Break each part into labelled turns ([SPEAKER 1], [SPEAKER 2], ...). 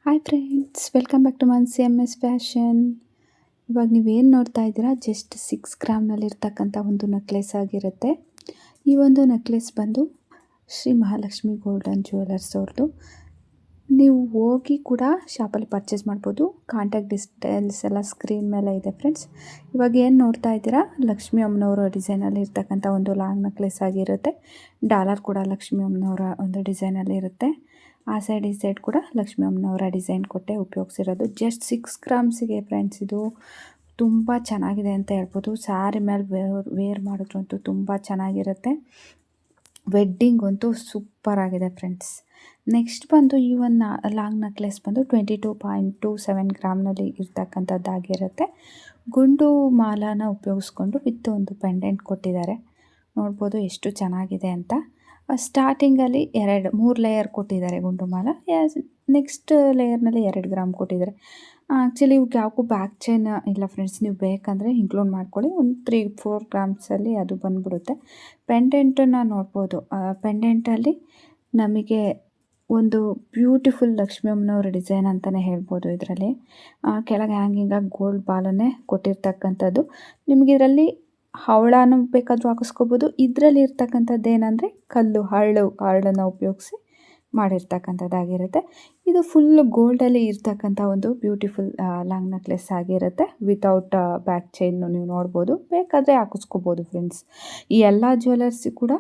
[SPEAKER 1] Hi friends, welcome back to man C M S fashion. ಇವಾಗ ನೀವೇನು ನೋಡ್ತಾ ಇದ್ದೀರಾ, ಜಸ್ಟ್ 6 ಗ್ರಾಮ್ನಲ್ಲಿರ್ತಕ್ಕಂಥ ಒಂದು ನೆಕ್ಲೆಸ್ ಆಗಿರುತ್ತೆ. ಈ ಒಂದು ನೆಕ್ಲೆಸ್ ಬಂದು ಶ್ರೀ ಮಹಾಲಕ್ಷ್ಮಿ ಗೋಲ್ಡನ್ ಜ್ಯುವೆಲರ್ಸ್ ಅವ್ರದ್ದು. ನೀವು ಹೋಗಿ ಕೂಡ ಶಾಪಲ್ಲಿ ಪರ್ಚೇಸ್ ಮಾಡ್ಬೋದು. ಕಾಂಟ್ಯಾಕ್ಟ್ ಡೀಟೇಲ್ಸ್ ಎಲ್ಲ ಸ್ಕ್ರೀನ್ ಮೇಲೆ ಇದೆ ಫ್ರೆಂಡ್ಸ್. ಇವಾಗ ಏನು ನೋಡ್ತಾ ಇದ್ದೀರಾ, ಲಕ್ಷ್ಮಿ ಅಮ್ಮನವರ ಡಿಸೈನಲ್ಲಿ ಇರ್ತಕ್ಕಂಥ ಒಂದು ಲಾಂಗ್ ನೆಕ್ಲೆಸ್ ಆಗಿರುತ್ತೆ. ಡಾಲರ್ ಕೂಡ ಲಕ್ಷ್ಮಿ ಅಮ್ಮನವರ ಒಂದು ಡಿಸೈನಲ್ಲಿ ಇರುತ್ತೆ. ಆ ಸೈಡ್ ಈ ಸೈಡ್ ಕೂಡ ಲಕ್ಷ್ಮಿ ಅಮ್ಮನವರ ಡಿಸೈನ್ ಕೊಟ್ಟೆ ಉಪಯೋಗಿಸಿರೋದು. ಜಸ್ಟ್ 6 ಗ್ರಾಮ್ಸಿಗೆ ಫ್ರೆಂಡ್ಸ್, ಇದು ತುಂಬ ಚೆನ್ನಾಗಿದೆ ಅಂತ ಹೇಳ್ಬೋದು. ಸ್ಯಾರಿ ಮೇಲೆ ವೇರ್ ಮಾಡಿದ್ರಂತೂ ತುಂಬ ಚೆನ್ನಾಗಿರುತ್ತೆ. ವೆಡ್ಡಿಂಗ್ ಅಂತೂ ಸೂಪರ್ ಆಗಿದೆ ಫ್ರೆಂಡ್ಸ್. ನೆಕ್ಸ್ಟ್ ಬಂದು ಈ ಒಂದು ಲಾಂಗ್ ನೆಕ್ಲೆಸ್ ಬಂದು 22.27 ಗ್ರಾಮ್ನಲ್ಲಿ ಇರ್ತಕ್ಕಂಥದ್ದಾಗಿರುತ್ತೆ. ಗುಂಡು ಮಾಲಾನ ಉಪಯೋಗಿಸ್ಕೊಂಡು ವಿತ್ ಒಂದು ಪೆಂಡೆಂಟ್ ಕೊಟ್ಟಿದ್ದಾರೆ. ನೋಡ್ಬೋದು ಎಷ್ಟು ಚೆನ್ನಾಗಿದೆ ಅಂತ. ಸ್ಟಾರ್ಟಿಂಗಲ್ಲಿ 3 ಲೇಯರ್ ಕೊಟ್ಟಿದ್ದಾರೆ ಗುಂಡು ಮಾಲ. ನೆಕ್ಸ್ಟ್ ಲೇಯರ್ನಲ್ಲಿ 2 ಗ್ರಾಮ್ ಕೊಟ್ಟಿದ್ದಾರೆ. ಆ್ಯಕ್ಚುಲಿ ಇವ್ಕೆ ಯಾವಕ್ಕೂ ಬ್ಯಾಕ್ ಚೈನ್ ಇಲ್ಲ ಫ್ರೆಂಡ್ಸ್. ನೀವು ಬೇಕಂದರೆ ಇನ್ಕ್ಲೂಡ್ ಮಾಡ್ಕೊಳ್ಳಿ. ಒಂದು 3-4 ಗ್ರಾಮ್ಸಲ್ಲಿ ಅದು ಬಂದುಬಿಡುತ್ತೆ. ಪೆಂಡೆಂಟನ್ನು ನೋಡ್ಬೋದು. ಪೆಂಡೆಂಟಲ್ಲಿ ನಮಗೆ ಒಂದು ಬ್ಯೂಟಿಫುಲ್ ಲಕ್ಷ್ಮಿ ಅಮ್ಮನವ್ರ ಡಿಸೈನ್ ಅಂತಲೇ ಹೇಳ್ಬೋದು. ಇದರಲ್ಲಿ ಕೆಳಗೆ ಹ್ಯಾಂಗಿಂಗಾಗಿ ಗೋಲ್ಡ್ ಬಾಲನ್ನೇ ಕೊಟ್ಟಿರ್ತಕ್ಕಂಥದ್ದು. ನಿಮಗೆ ಇದರಲ್ಲಿ ಹವಳನೂ ಬೇಕಾದರೂ ಹಾಕಿಸ್ಕೋಬೋದು. ಇದರಲ್ಲಿ ಇರ್ತಕ್ಕಂಥದ್ದು ಏನಂದರೆ ಕಲ್ಲು ಹರಳನ್ನು ಉಪಯೋಗಿಸಿ ಮಾಡಿರ್ತಕ್ಕಂಥದ್ದಾಗಿರುತ್ತೆ. ಇದು ಫುಲ್ಲು ಗೋಲ್ಡಲ್ಲಿ ಇರ್ತಕ್ಕಂಥ ಒಂದು ಬ್ಯೂಟಿಫುಲ್ ಲಾಂಗ್ ನೆಕ್ಲೆಸ್ ಆಗಿರುತ್ತೆ. ವಿತೌಟ್ ಬ್ಯಾಕ್ ಚೈನ್ನು ನೀವು ನೋಡ್ಬೋದು. ಬೇಕಾದರೆ ಹಾಕಿಸ್ಕೋಬೋದು ಫ್ರೆಂಡ್ಸ್. ಈ ಎಲ್ಲ ಜ್ಯುವೆಲರ್ಸಿ ಕೂಡ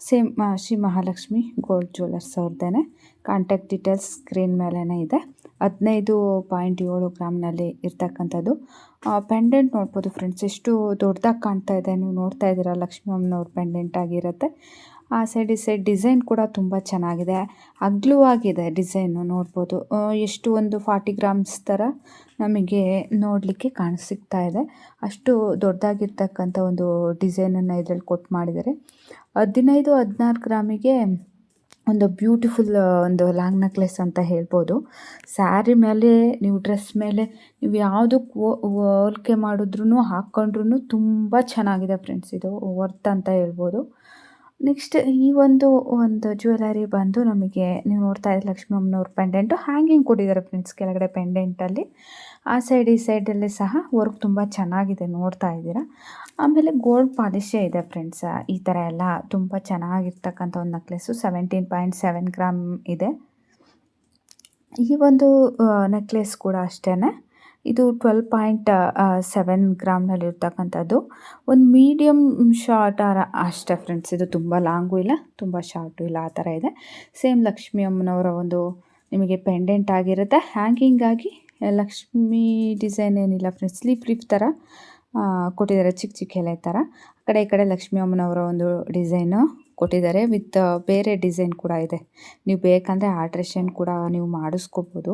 [SPEAKER 1] same Shri Mahalakshmi gold jewellers ಅವ್ರದ್ದೇ. ಕಾಂಟ್ಯಾಕ್ಟ್ ಡೀಟೇಲ್ಸ್ ಸ್ಕ್ರೀನ್ ಮೇಲೇ ಇದೆ. 15.7 ಗ್ರಾಮ್ನಲ್ಲಿ ಇರ್ತಕ್ಕಂಥದ್ದು. ಪೆಂಡೆಂಟ್ ನೋಡ್ಬೋದು ಫ್ರೆಂಡ್ಸ್, ಎಷ್ಟು ದೊಡ್ಡದಾಗಿ ಕಾಣ್ತಾ ಇದೆ. ನೀವು ನೋಡ್ತಾ ಇದ್ದೀರಾ, ಲಕ್ಷ್ಮಿ ಅಮ್ಮನವ್ರ ಪೆಂಡೆಂಟ್ ಆಗಿರುತ್ತೆ. ಆ ಸೈಡ್ ಈ ಸೈಡ್ ಡಿಸೈನ್ ಕೂಡ ತುಂಬ ಚೆನ್ನಾಗಿದೆ. ಅಗ್ಲುವಾಗಿದೆ ಡಿಸೈನು ನೋಡ್ಬೋದು. ಎಷ್ಟು ಒಂದು 40 ಗ್ರಾಮ್ಸ್ ಥರ ನಮಗೆ ನೋಡಲಿಕ್ಕೆ ಸಿಗ್ತಾ ಇದೆ. ಅಷ್ಟು ದೊಡ್ಡದಾಗಿರ್ತಕ್ಕಂಥ ಒಂದು ಡಿಸೈನನ್ನು ಇದರಲ್ಲಿ ಕೊಟ್ಟು ಮಾಡಿದ್ದಾರೆ. 15-16 ಗ್ರಾಮಿಗೆ ಒಂದು ಬ್ಯೂಟಿಫುಲ್ ಒಂದು ಲಾಂಗ್ ನೆಕ್ಲೆಸ್ ಅಂತ ಹೇಳ್ಬೋದು. ಸ್ಯಾರಿ ಮೇಲೆ, ನೀವು ಡ್ರೆಸ್ ಮೇಲೆ, ನೀವು ಯಾವುದಕ್ಕೆ ಹೋಲಿಕೆ ಮಾಡಿದ್ರೂ ಹಾಕ್ಕೊಂಡ್ರೂ ತುಂಬ ಚೆನ್ನಾಗಿದೆ ಫ್ರೆಂಡ್ಸ್. ಇದು ವರ್ತ್ ಅಂತ ಹೇಳ್ಬೋದು. ನೆಕ್ಸ್ಟ್ ಈ ಒಂದು ಜ್ಯುವೆಲರಿ ಬಂದು ನಮಗೆ, ನೀವು ನೋಡ್ತಾ ಇದ್ದೀರಿ, ಲಕ್ಷ್ಮಿ ಅಮ್ಮನವ್ರ ಪೆಂಡೆಂಟು ಹ್ಯಾಂಗಿಂಗ್ ಕೊಟ್ಟಿದ್ದಾರೆ ಫ್ರೆಂಡ್ಸ್ ಕೆಳಗಡೆ ಪೆಂಡೆಂಟಲ್ಲಿ. ಆ ಸೈಡ್ ಈ ಸೈಡಲ್ಲಿ ಸಹ ವರ್ಕ್ ತುಂಬ ಚೆನ್ನಾಗಿದೆ, ನೋಡ್ತಾ ಇದ್ದೀರಾ. ಆಮೇಲೆ ಗೋಲ್ಡ್ ಪಾಲಿಶೇ ಇದೆ ಫ್ರೆಂಡ್ಸ್. ಈ ಥರ ಎಲ್ಲ ತುಂಬ ಚೆನ್ನಾಗಿರ್ತಕ್ಕಂಥ ಒಂದು ನೆಕ್ಲೆಸ್ಸು. 17.7 ಗ್ರಾಮ್ ಇದೆ. ಈ ಒಂದು ನೆಕ್ಲೆಸ್ ಕೂಡ ಅಷ್ಟೇ. ಇದು 12.7 ಗ್ರಾಮ್ನಲ್ಲಿರ್ತಕ್ಕಂಥದ್ದು. ಒಂದು ಮೀಡಿಯಮ್ ಶಾರ್ಟ್ ಅಷ್ಟೇ ಫ್ರೆಂಡ್ಸ್. ಇದು ತುಂಬ ಲಾಂಗು ಇಲ್ಲ, ತುಂಬ ಶಾರ್ಟು ಇಲ್ಲ, ಆ ಥರ ಇದೆ. ಸೇಮ್ ಲಕ್ಷ್ಮಿ ಅಮ್ಮನವರ ಒಂದು ನಿಮಗೆ ಪೆಂಡೆಂಟ್ ಆಗಿರುತ್ತೆ. ಹ್ಯಾಂಗಿಂಗಾಗಿ ಲಕ್ಷ್ಮಿ ಡಿಸೈನ್ ಏನಿಲ್ಲ ಫ್ರೆಂಡ್ಸ್. ಸ್ಲೀಪ್ ಥರ ಕೊಟ್ಟಿದ್ದಾರೆ, ಚಿಕ್ಕ ಚಿಕ್ಕ ಎಲೆ ಥರ. ಆ ಕಡೆ ಈ ಕಡೆ ಲಕ್ಷ್ಮಿ ಅಮ್ಮನವರ ಒಂದು ಡಿಸೈನು ಕೊಟ್ಟಿದ್ದಾರೆ. ವಿತ್ ಬೇರೆ ಡಿಸೈನ್ ಕೂಡ ಇದೆ. ನೀವು ಬೇಕಂದರೆ ಆಲ್ಟ್ರೇಷನ್ ಕೂಡ ನೀವು ಮಾಡಿಸ್ಕೋಬೋದು,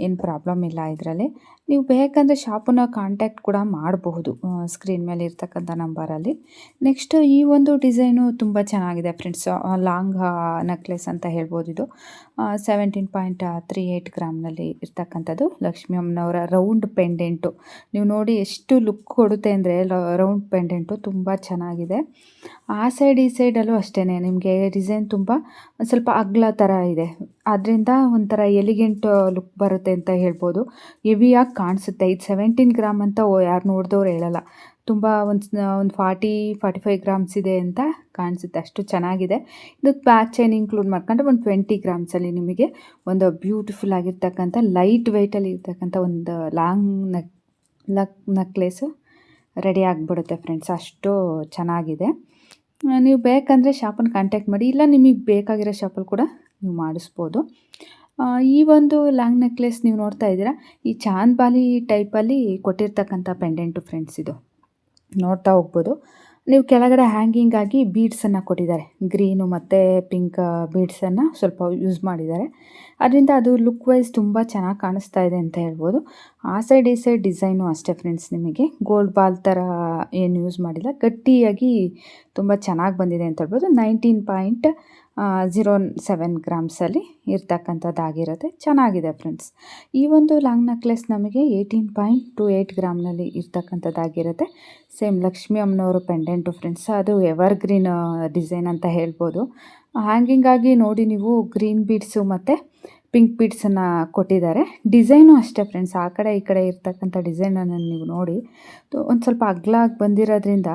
[SPEAKER 1] ಏನು ಪ್ರಾಬ್ಲಮ್ ಇಲ್ಲ ಇದರಲ್ಲಿ. ನೀವು ಬೇಕಂದರೆ ಶಾಪನ್ನ ಕಾಂಟ್ಯಾಕ್ಟ್ ಕೂಡ ಮಾಡಬಹುದು ಸ್ಕ್ರೀನ್ ಮೇಲೆ ಇರ್ತಕ್ಕಂಥ ನಂಬರಲ್ಲಿ. ನೆಕ್ಸ್ಟ್ ಈ ಒಂದು ಡಿಸೈನು ತುಂಬ ಚೆನ್ನಾಗಿದೆ ಫ್ರೆಂಡ್ಸ್. ಲಾಂಗ್ ನೆಕ್ಲೆಸ್ ಅಂತ ಹೇಳ್ಬೋದು. ಇದು 17.38 ಗ್ರಾಮ್ನಲ್ಲಿ ಇರ್ತಕ್ಕಂಥದ್ದು. ಲಕ್ಷ್ಮಿ ಅಮ್ಮನವರ ರೌಂಡ್ ಪೆಂಡೆಂಟು ನೀವು ನೋಡಿ ಎಷ್ಟು ಲುಕ್ ಕೊಡುತ್ತೆ ಅಂದರೆ, ರೌಂಡ್ ಪೆಂಡೆಂಟು ತುಂಬ ಚೆನ್ನಾಗಿದೆ. ಆ ಸೈಡ್ ಈ ಸೈಡಲ್ಲೂ ಅಷ್ಟೇ ನಿಮಗೆ ಡಿಸೈನ್ ತುಂಬ ಸ್ವಲ್ಪ ಅಗಲ ಥರ ಇದೆ. ಅದರಿಂದ ಒಂಥರ ಎಲಿಗೆಂಟ್ ಲುಕ್ ಬರುತ್ತೆ ಅಂತ ಹೇಳ್ಬೋದು. ಹೆವಿಯಾಗಿ ಕಾಣಿಸುತ್ತೆ. ಇದು 17 ಗ್ರಾಮ್ ಅಂತ ಯಾರು ನೋಡಿದವ್ರು ಹೇಳಲ್ಲ. ತುಂಬ ಒಂದು 40-45 ಗ್ರಾಮ್ಸ್ ಇದೆ ಅಂತ ಕಾಣಿಸುತ್ತೆ, ಅಷ್ಟು ಚೆನ್ನಾಗಿದೆ. ಇದಕ್ಕೆ ಬ್ಯಾಕ್ ಚೈನ್ ಇನ್ಕ್ಲೂಡ್ ಮಾಡ್ಕೊಂಡ್ರೆ ಒಂದು 20 ಗ್ರಾಮ್ಸಲ್ಲಿ ನಿಮಗೆ ಒಂದು ಬ್ಯೂಟಿಫುಲ್ ಆಗಿರ್ತಕ್ಕಂಥ ಲೈಟ್ ವೆಯ್ಟಲ್ಲಿ ಇರ್ತಕ್ಕಂಥ ಒಂದು ಲಾಂಗ್ ನೆಕ್ಲೆಸು ರೆಡಿ ಆಗಿಬಿಡುತ್ತೆ ಫ್ರೆಂಡ್ಸ್. ಅಷ್ಟು ಚೆನ್ನಾಗಿದೆ. ನೀವು ಬೇಕಂದರೆ ಶಾಪನ್ನು ಕಾಂಟ್ಯಾಕ್ಟ್ ಮಾಡಿ, ಇಲ್ಲ ನಿಮಗೆ ಬೇಕಾಗಿರೋ ಶಾಪಲ್ಲಿ ಕೂಡ ನೀವು ಮಾಡಿಸ್ಬೋದು. ಈ ಒಂದು ಲಾಂಗ್ ನೆಕ್ಲೆಸ್ ನೀವು ನೋಡ್ತಾ ಇದ್ದೀರಾ, ಈ ಚಾಂದ್ಬಾಲಿ ಟೈಪಲ್ಲಿ ಕೊಟ್ಟಿರ್ತಕ್ಕಂಥ ಪೆಂಡೆಂಟು ಫ್ರೆಂಡ್ಸ್. ಇದು ನೋಡ್ತಾ ಹೋಗ್ಬೋದು. ನೀವು ಕೆಳಗಡೆ ಹ್ಯಾಂಗಿಂಗ್ ಆಗಿ ಬೀಡ್ಸನ್ನು ಕೊಟ್ಟಿದ್ದಾರೆ. ಗ್ರೀನು ಮತ್ತು ಪಿಂಕ್ ಬೀಡ್ಸನ್ನು ಸ್ವಲ್ಪ ಯೂಸ್ ಮಾಡಿದ್ದಾರೆ. ಅದರಿಂದ ಅದು ಲುಕ್ ವೈಸ್ ತುಂಬ ಚೆನ್ನಾಗಿ ಕಾಣಿಸ್ತಾ ಇದೆ ಅಂತ ಹೇಳ್ಬೋದು. ಆ ಸೈಡ್ ಈ ಸೈಡ್ ಡಿಸೈನು ಅಷ್ಟೇ ಫ್ರೆಂಡ್ಸ್. ನಿಮಗೆ ಗೋಲ್ಡ್ ಬಾಲ್ ಥರ ಏನು ಯೂಸ್ ಮಾಡಿಲ್ಲ, ಗಟ್ಟಿಯಾಗಿ ತುಂಬ ಚೆನ್ನಾಗಿ ಬಂದಿದೆ ಅಂತ ಹೇಳ್ಬೋದು. 19.07 ಗ್ರಾಮ್ಸಲ್ಲಿ ಇರ್ತಕ್ಕಂಥದ್ದಾಗಿರುತ್ತೆ. ಚೆನ್ನಾಗಿದೆ ಫ್ರೆಂಡ್ಸ್. ಈ ಒಂದು ಲಾಂಗ್ ನೆಕ್ಲೆಸ್ ನಮಗೆ 18.28 ಗ್ರಾಮ್ನಲ್ಲಿ ಇರ್ತಕ್ಕಂಥದ್ದಾಗಿರುತ್ತೆ. ಸೇಮ್ ಲಕ್ಷ್ಮಿ ಅಮ್ಮನವರು ಪೆಂಡೆಂಟು ಫ್ರೆಂಡ್ಸ್. ಅದು ಎವರ್ಗ್ರೀನ್ ಡಿಸೈನ್ ಅಂತ ಹೇಳ್ಬೋದು. ಹ್ಯಾಂಗಿಂಗಾಗಿ ನೋಡಿ ನೀವು ಗ್ರೀನ್ ಬೀಡ್ಸು ಮತ್ತು ಪಿಂಕ್ ಬೀಡ್ಸನ್ನು ಕೊಟ್ಟಿದ್ದಾರೆ. ಡಿಸೈನು ಅಷ್ಟೇ ಫ್ರೆಂಡ್ಸ್, ಆ ಕಡೆ ಈ ಕಡೆ ಇರ್ತಕ್ಕಂಥ ಡಿಸೈನನ್ನು ನೀವು ನೋಡಿ ಒಂದು ಸ್ವಲ್ಪ ಅಗಲಾಗಿ ಬಂದಿರೋದ್ರಿಂದ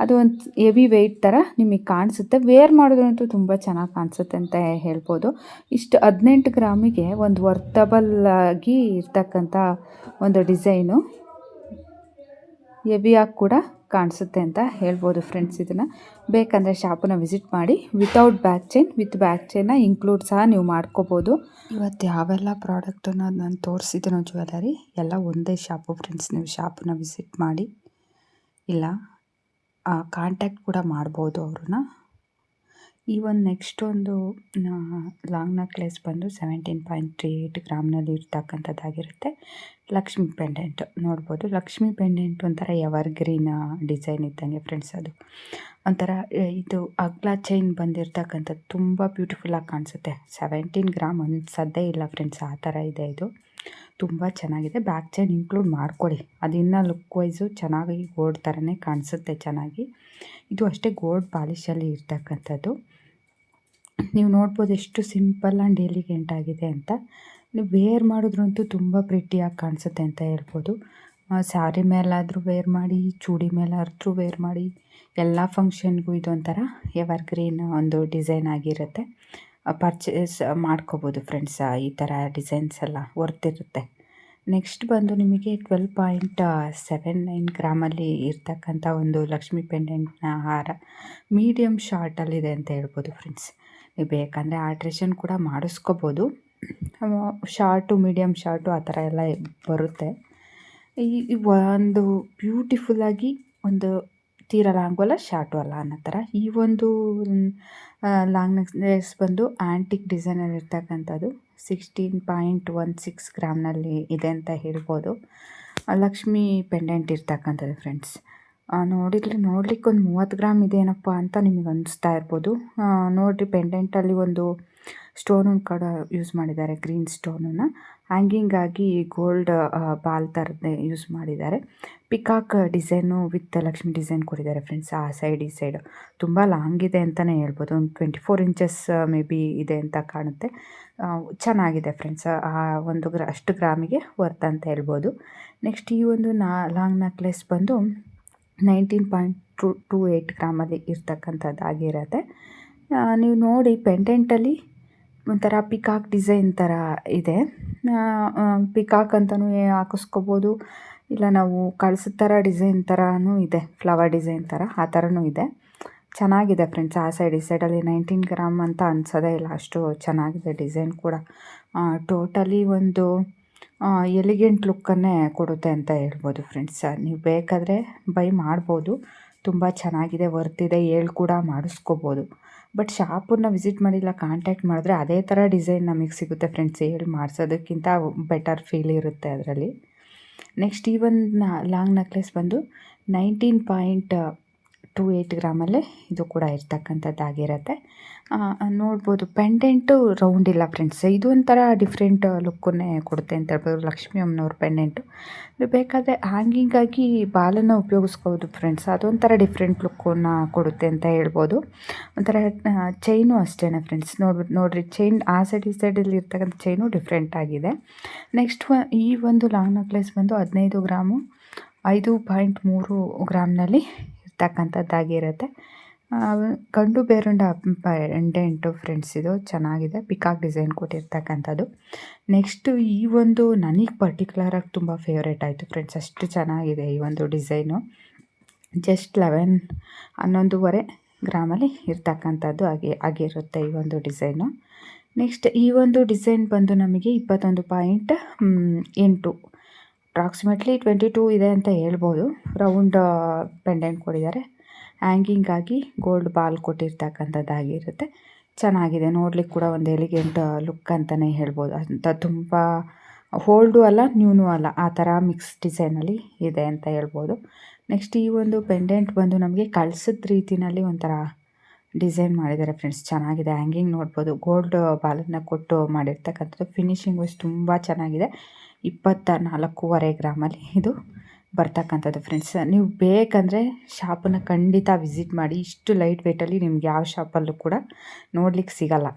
[SPEAKER 1] ಅದು ಒಂದು ಹೆವಿ ವೆಯ್ಟ್ ಥರ ನಿಮಗೆ ಕಾಣಿಸುತ್ತೆ. ವೇರ್ ಮಾಡೋದಂತೂ ತುಂಬ ಚೆನ್ನಾಗಿ ಕಾಣಿಸುತ್ತೆ ಅಂತ ಹೇಳ್ಬೋದು. ಇಷ್ಟು 18 ಗ್ರಾಮಿಗೆ ಒಂದು ವರ್ತಬಲ್ ಆಗಿ ಇರ್ತಕ್ಕಂಥ ಒಂದು ಡಿಸೈನು, ಹೆವಿಯಾಗಿ ಕೂಡ ಕಾಣಿಸುತ್ತೆ ಅಂತ ಹೇಳ್ಬೋದು ಫ್ರೆಂಡ್ಸ್. ಇದನ್ನು ಬೇಕಂದರೆ ಶಾಪನ್ನು ವಿಸಿಟ್ ಮಾಡಿ. Without back chain, with back ಚೈನ್ನ ಇನ್ಕ್ಲೂಡ್ ಸಹ ನೀವು ಮಾಡ್ಕೋಬೋದು. ಇವತ್ತು ಯಾವೆಲ್ಲ ಪ್ರಾಡಕ್ಟನ್ನು ನಾನು ತೋರಿಸಿದ್ದೀನೋ ಜ್ಯುವೆಲರಿ ಎಲ್ಲ ಒಂದೇ ಶಾಪು ಫ್ರೆಂಡ್ಸ್. ನೀವು ಶಾಪನ್ನು ವಿಸಿಟ್ ಮಾಡಿ, ಇಲ್ಲ ಕಾಂಟ್ಯಾಕ್ಟ್ ಕೂಡ ಮಾಡ್ಬೋದು ಅವ್ರನ್ನ. ಈ ಒಂದು ನೆಕ್ಸ್ಟ್ ಒಂದು ಲಾಂಗ್ ನೆಕ್ಲೆಸ್ ಬಂದು 17.38 ಗ್ರಾಮ್ನಲ್ಲಿ ಇರ್ತಕ್ಕಂಥದ್ದಾಗಿರುತ್ತೆ. ಲಕ್ಷ್ಮಿ ಪೆಂಡೆಂಟ್ ನೋಡ್ಬೋದು. ಲಕ್ಷ್ಮಿ ಪೆಂಡೆಂಟ್ ಒಂಥರ ಎವರ್ಗ್ರೀನ್ ಡಿಸೈನ್ ಇದ್ದಂಗೆ ಫ್ರೆಂಡ್ಸ್. ಅದು ಒಂಥರ ಇದು ಅಗ್ಲ ಚೈನ್ ಬಂದಿರ್ತಕ್ಕಂಥದ್ದು ತುಂಬ ಬ್ಯೂಟಿಫುಲ್ಲಾಗಿ ಕಾಣಿಸುತ್ತೆ. 17 ಗ್ರಾಮ್ ಅನ್ಸೋದೇ ಇಲ್ಲ ಫ್ರೆಂಡ್ಸ್, ಆ ಥರ ಇದೆ. ಇದು ತುಂಬ ಚೆನ್ನಾಗಿದೆ. ಬ್ಯಾಕ್ ಚೈನ್ ಇನ್ಕ್ಲೂಡ್ ಮಾಡ್ಕೊಳ್ಳಿ, ಅದಿನ್ನೂ ಲುಕ್ ವೈಸು ಚೆನ್ನಾಗಿ ಗೋಲ್ಡ್ ಥರನೇ ಕಾಣಿಸುತ್ತೆ ಚೆನ್ನಾಗಿ. ಇದು ಅಷ್ಟೇ ಗೋಲ್ಡ್ ಪಾಲಿಶಲ್ಲಿ ಇರ್ತಕ್ಕಂಥದ್ದು. ನೀವು ನೋಡ್ಬೋದು ಎಷ್ಟು ಸಿಂಪಲ್ ಆ್ಯಂಡ್ ಎಲಿಗೆಂಟ್ ಆಗಿದೆ ಅಂತ. ನೀವು ವೇರ್ ಮಾಡಿದ್ರಂತೂ ತುಂಬ ಪ್ರಿಟಿಯಾಗಿ ಕಾಣಿಸುತ್ತೆ ಅಂತ ಹೇಳ್ಬೋದು. ಸ್ಯಾರಿ ಮೇಲಾದರೂ ವೇರ್ ಮಾಡಿ, ಚೂಡಿ ಮೇಲಾದರೂ ವೇರ್ ಮಾಡಿ, ಎಲ್ಲ ಫಂಕ್ಷನ್ಗೂ ಇದೊಂಥರ ಎವರ್ಗ್ರೀನ್ ಒಂದು ಡಿಸೈನ್ ಆಗಿರುತ್ತೆ. ಪರ್ಚೇಸ್ ಮಾಡ್ಕೋಬೋದು ಫ್ರೆಂಡ್ಸ್. ಈ ಥರ ಡಿಸೈನ್ಸ್ ಎಲ್ಲ ವರ್ತಿರುತ್ತೆ. ನೆಕ್ಸ್ಟ್ ಬಂದು ನಿಮಗೆ 12.79 ಗ್ರಾಮಲ್ಲಿ ಇರ್ತಕ್ಕಂಥ ಒಂದು ಲಕ್ಷ್ಮಿ ಪೆಂಡೆಂಟ್ನ ಹಾರ ಮೀಡಿಯಮ್ ಶಾರ್ಟಲ್ಲಿದೆ ಅಂತ ಹೇಳ್ಬೋದು ಫ್ರೆಂಡ್ಸ್. ನೀವು ಬೇಕಂದರೆ ಆಲ್ಟ್ರೇಷನ್ ಕೂಡ ಮಾಡಿಸ್ಕೋಬೋದು. ಶಾರ್ಟು, ಮೀಡಿಯಮ್ ಶಾರ್ಟು ಆ ಥರ ಎಲ್ಲ ಬರುತ್ತೆ. ಈ ಒಂದು ಬ್ಯೂಟಿಫುಲ್ಲಾಗಿ ಒಂದು ತೀರಾ ಲಾಂಗು ಅಲ್ಲ, ಶಾರ್ಟು ಅಲ್ಲ ಅನ್ನೋ ಥರ ಈ ಒಂದು ಲಾಂಗ್ ನೆಕ್ಲೆಸ್ ಬಂದು ಆ್ಯಂಟಿಕ್ ಡಿಸೈನಲ್ಲಿ ಇರ್ತಕ್ಕಂಥದ್ದು. 16.16 ಗ್ರಾಮ್ನಲ್ಲಿ ಇದೆ ಅಂತ ಹೇಳ್ಬೋದು. ಲಕ್ಷ್ಮಿ ಪೆಂಡೆಂಟ್ ಇರ್ತಕ್ಕಂಥದ್ದು ಫ್ರೆಂಡ್ಸ್. ನೋಡಲಿಕ್ಕೆ ಒಂದು 30 ಗ್ರಾಮ್ ಇದೇನಪ್ಪ ಅಂತ ನಿಮಗೆ ಅನಿಸ್ತಾ ಇರ್ಬೋದು. ನೋಡಿರಿ, ಪೆಂಡೆಂಟಲ್ಲಿ ಒಂದು ಸ್ಟೋನನ್ನು ಕೂಡ ಯೂಸ್ ಮಾಡಿದ್ದಾರೆ, ಗ್ರೀನ್ ಸ್ಟೋನನ್ನು. ಹ್ಯಾಂಗಿಂಗ್ ಆಗಿ ಗೋಲ್ಡ್ ಬಾಲ್ ಥರದ್ದೇ ಯೂಸ್ ಮಾಡಿದ್ದಾರೆ. Peacock design with Lakshmi design ಕೊಟ್ಟಿದ್ದಾರೆ ಫ್ರೆಂಡ್ಸ್. ಆ ಸೈಡ್ ಈ ಸೈಡು ತುಂಬ ಲಾಂಗ್ ಇದೆ ಅಂತಲೇ ಹೇಳ್ಬೋದು. ಒಂದು 24 ಇಂಚಸ್ ಮೇ ಬಿ ಇದೆ ಅಂತ ಕಾಣುತ್ತೆ. ಚೆನ್ನಾಗಿದೆ ಫ್ರೆಂಡ್ಸ್. ಒಂದು ಅಷ್ಟು ಗ್ರಾಮಿಗೆ ವರ್ತ್ ಅಂತ ಹೇಳ್ಬೋದು. ನೆಕ್ಸ್ಟ್ ಈ ಒಂದು ಲಾಂಗ್ ನೆಕ್ಲೆಸ್ ಬಂದು 19.28 ಗ್ರಾಮಲ್ಲಿ ಇರ್ತಕ್ಕಂಥದ್ದಾಗಿರುತ್ತೆ. ನೀವು ನೋಡಿ, ಪೆಂಡೆಂಟಲ್ಲಿ ಒಂಥರ ಪಿಕಾಕ್ ಡಿಸೈನ್ ಥರ ಇದೆ. ಪಿಕಾಕ್ ಅಂತಲೂ ಹಾಕಿಸ್ಕೋಬೋದು, ಇಲ್ಲ ನಾವು ಕಳ್ಸದ ಥರ ಡಿಸೈನ್ ಥರನೂ ಇದೆ, ಫ್ಲವರ್ ಡಿಸೈನ್ ಥರ ಆ ಥರನೂ ಇದೆ. ಚೆನ್ನಾಗಿದೆ ಫ್ರೆಂಡ್ಸ್. ಆ ಸೈಡ್ ಈ ಸೈಡಲ್ಲಿ 19 ಗ್ರಾಮ್ ಅಂತ ಅನ್ಸೋದೇ ಇಲ್ಲ, ಅಷ್ಟು ಚೆನ್ನಾಗಿದೆ ಡಿಸೈನ್ ಕೂಡ. ಟೋಟಲಿ ಒಂದು ಎಲಿಗೆಂಟ್ ಲುಕ್ಕನ್ನೇ ಕೊಡುತ್ತೆ ಅಂತ ಹೇಳ್ಬೋದು ಫ್ರೆಂಡ್ಸ್. ನೀವು ಬೇಕಾದರೆ ಬೈ ಮಾಡ್ಬೋದು, ತುಂಬ ಚೆನ್ನಾಗಿದೆ, ವರ್ತಿದೆ, ಕೂಡ ಮಾಡಿಸ್ಕೋಬೋದು. ಬಟ್ ಶಾಪನ್ನು ವಿಸಿಟ್ ಮಾಡಿಲ್ಲ, ಕಾಂಟ್ಯಾಕ್ಟ್ ಮಾಡಿದ್ರೆ ಅದೇ ಥರ ಡಿಸೈನ್ ನಮಗೆ ಸಿಗುತ್ತೆ ಫ್ರೆಂಡ್ಸ್. ಮಾಡಿಸೋದಕ್ಕಿಂತ ಬೆಟರ್ ಫೀಲ್ ಇರುತ್ತೆ ಅದರಲ್ಲಿ. ನೆಕ್ಸ್ಟ್ ಈ ಒಂದು ಲಾಂಗ್ ನೆಕ್ಲೆಸ್ ಬಂದು 19.28 ಗ್ರಾಮಲ್ಲೇ ಇದು ಕೂಡ ಇರ್ತಕ್ಕಂಥದ್ದಾಗಿರುತ್ತೆ. ನೋಡ್ಬೋದು, ಪೆಂಡೆಂಟು ರೌಂಡ್ ಇಲ್ಲ ಫ್ರೆಂಡ್ಸ್. ಇದು ಒಂಥರ ಡಿಫ್ರೆಂಟ್ ಲುಕ್ಕನ್ನೇ ಕೊಡುತ್ತೆ ಅಂತ ಹೇಳ್ಬೋದು, ಲಕ್ಷ್ಮಿ ಅಮ್ಮನವ್ರ ಪೆಂಡೆಂಟು. ಬೇಕಾದರೆ ಹ್ಯಾಂಗಿಂಗಾಗಿ ಬಾಲನ್ನು ಉಪಯೋಗಿಸ್ಬೋದು ಫ್ರೆಂಡ್ಸ್. ಅದೊಂಥರ ಡಿಫ್ರೆಂಟ್ ಲುಕ್ಕನ್ನು ಕೊಡುತ್ತೆ ಅಂತ ಹೇಳ್ಬೋದು. ಒಂಥರ ಚೈನು ಅಷ್ಟೇ ಫ್ರೆಂಡ್ಸ್. ನೋಡಿರಿ ಚೈನ್ ಆ ಸೈಡ್ ಈ ಸೈಡಲ್ಲಿ ಇರ್ತಕ್ಕಂಥ ಚೈನು ಡಿಫ್ರೆಂಟ್ ಆಗಿದೆ. ನೆಕ್ಸ್ಟ್ ಈ ಒಂದು ಲಾಂಗ್ ನೆಕ್ಲೆಸ್ ಬಂದು 15 ಗ್ರಾಮು 5.3 ಗ್ರಾಮ್ನಲ್ಲಿ ಇರ್ತಕ್ಕಂಥದ್ದಾಗಿರುತ್ತೆ. ಗಂಡು ಬೇರುಂಡ ಪೆಂಡೆಂಟು ಫ್ರೆಂಡ್ಸ್. ಇದು ಚೆನ್ನಾಗಿದೆ, ಪಿಕಾಕ್ ಡಿಸೈನ್ ಕೊಟ್ಟಿರ್ತಕ್ಕಂಥದ್ದು. ನೆಕ್ಸ್ಟು ಈ ಒಂದು ನನಗೆ ಪರ್ಟಿಕ್ಯುಲರಾಗಿ ತುಂಬ ಫೇವ್ರೇಟ್ ಆಯಿತು ಫ್ರೆಂಡ್ಸ್. ಅಷ್ಟು ಚೆನ್ನಾಗಿದೆ ಈ ಒಂದು ಡಿಸೈನು. ಜಸ್ಟ್ 11.5 ಗ್ರಾಮಲ್ಲಿ ಇರ್ತಕ್ಕಂಥದ್ದು ಆಗಿರುತ್ತೆ ಈ ಒಂದು ಡಿಸೈನು. ನೆಕ್ಸ್ಟ್ ಈ ಒಂದು ಡಿಸೈನ್ ಬಂದು ನಮಗೆ 21.8 ಅಪ್ರಾಕ್ಸಿಮೇಟ್ಲಿ 22 ಇದೆ ಅಂತ ಹೇಳ್ಬೋದು. ರೌಂಡ್ ಪೆಂಡೆಂಟ್ ಕೊಟ್ಟಿದ್ದಾರೆ. ಹ್ಯಾಂಗಿಂಗ್ ಆಗಿ ಗೋಲ್ಡ್ ಬಾಲ್ ಕೊಟ್ಟಿರ್ತಕ್ಕಂಥದ್ದಾಗಿರುತ್ತೆ. ಚೆನ್ನಾಗಿದೆ, ನೋಡ್ಲಿಕ್ಕೆ ಕೂಡ ಒಂದು ಎಲಿಗೆಂಟ್ ಲುಕ್ ಅಂತಲೇ ಹೇಳ್ಬೋದು. ಅಂತ ತುಂಬ ಓಲ್ಡು ಅಲ್ಲ, ನ್ಯೂನೂ ಅಲ್ಲ, ಆ ಥರ ಮಿಕ್ಸ್ ಡಿಸೈನಲ್ಲಿ ಇದೆ ಅಂತ ಹೇಳ್ಬೋದು. ನೆಕ್ಸ್ಟ್ ಈ ಒಂದು ಪೆಂಡೆಂಟ್ ಬಂದು ನಮಗೆ ಕಳ್ಸದ ರೀತಿಯಲ್ಲಿ ಒಂಥರ ಡಿಸೈನ್ ಮಾಡಿದ್ದಾರೆ ಫ್ರೆಂಡ್ಸ್. ಚೆನ್ನಾಗಿದೆ. ಹ್ಯಾಂಗಿಂಗ್ ನೋಡ್ಬೋದು, ಗೋಲ್ಡ್ ಬಾಲನ್ನು ಕೊಟ್ಟು ಮಾಡಿರ್ತಕ್ಕಂಥದ್ದು. ಫಿನಿಶಿಂಗ್ ವೈಸ್ ತುಂಬ ಚೆನ್ನಾಗಿದೆ. 24.5 ಗ್ರಾಮಲ್ಲಿ ಇದು ಬರ್ತಕ್ಕಂಥದ್ದು ಫ್ರೆಂಡ್ಸ್. ನೀವು ಬೇಕಂದರೆ ಶಾಪನ್ನು ಖಂಡಿತ ವಿಸಿಟ್ ಮಾಡಿ. ಇಷ್ಟು ಲೈಟ್ ವೆಯ್ಟಲ್ಲಿ ನಿಮ್ಗೆ ಯಾವ ಶಾಪಲ್ಲೂ ಕೂಡ ನೋಡ್ಲಿಕ್ಕೆ ಸಿಗಲ್ಲ.